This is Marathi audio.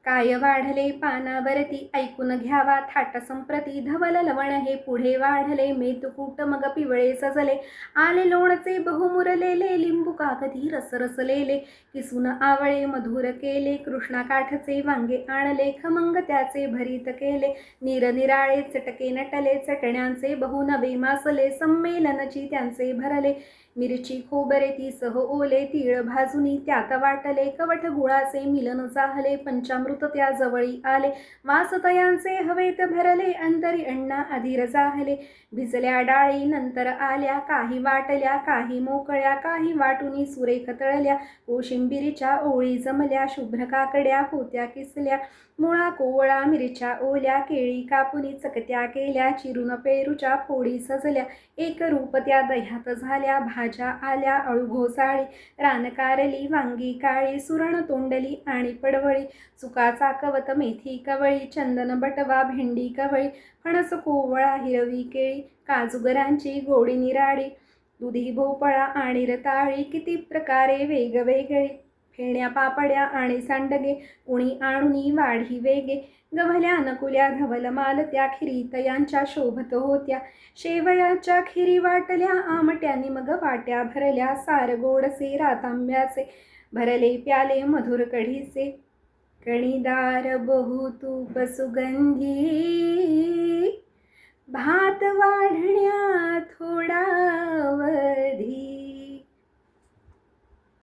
काय वाढले पानावरती ऐकून घ्यावा थाट संप्रती धवल लवण हे पुढे वाढले मेतकूट मग पिवळे सजले आले लोणचे बहुमुरलेले लिंबू कागदी रसरसलेले किसून आवळे मधुर केले कृष्णा काठचे वांगे आणले खमंग त्याचे भरीत केले निरनिराळे चटके नटले चटण्यांचे बहु नवे मासले संमेलनची त्यांचे भरले मिरची खोबरे ती सह ओले तीळ भाजुनी त्यात वाटले कवठ गुळाचे मिलन चाहले पंचामृत त्या जवळी आले वास तयांचे हवेत भरले अंतरी अण्णा अधीर जाहले भिजल्या डाळी नंतर आल्या काही वाटल्या काही मोकळ्या काही वाटुनी सुरेख तळल्या कोशिंबिरीच्या ओळी जमल्या शुभ्र काकड्या होत्या किसल्या मुळा कोवळा मिरच्या ओल्या केळी कापुनी चकत्या केल्या चिरून पेरूच्या फोडी सजल्या एक रूप त्या दह्यात झाल्या भाज्या आल्या अळू घोसाळी रानकारली वांगी काळी सुरण तोंडली आणि पडवळी चुका चाकवत मेथी कवळी चंदन बटवा भेंडी कवळी फणस कोवळा हिरवी केळी काजूगरांची गोडी निराडी दुधी भोपळा आणि रताळी किती प्रकारे वेगवेगळी फेण्या पापड्या आणि सांडगे कुणी आणुनी वाढी वेगे गव्हल्या नकुल्या धवल माल त्या खिरीत यांच्या शोभत होत्या शेवयाच्या खिरी वाटल्या आमट्यानी मग वाट्या भरल्या सार गोडसे रातांब्याचे भरले प्याले मधुर कढीचे कणीदार बहु तूप सुगंधी भात वाढण्या थोडा अवधी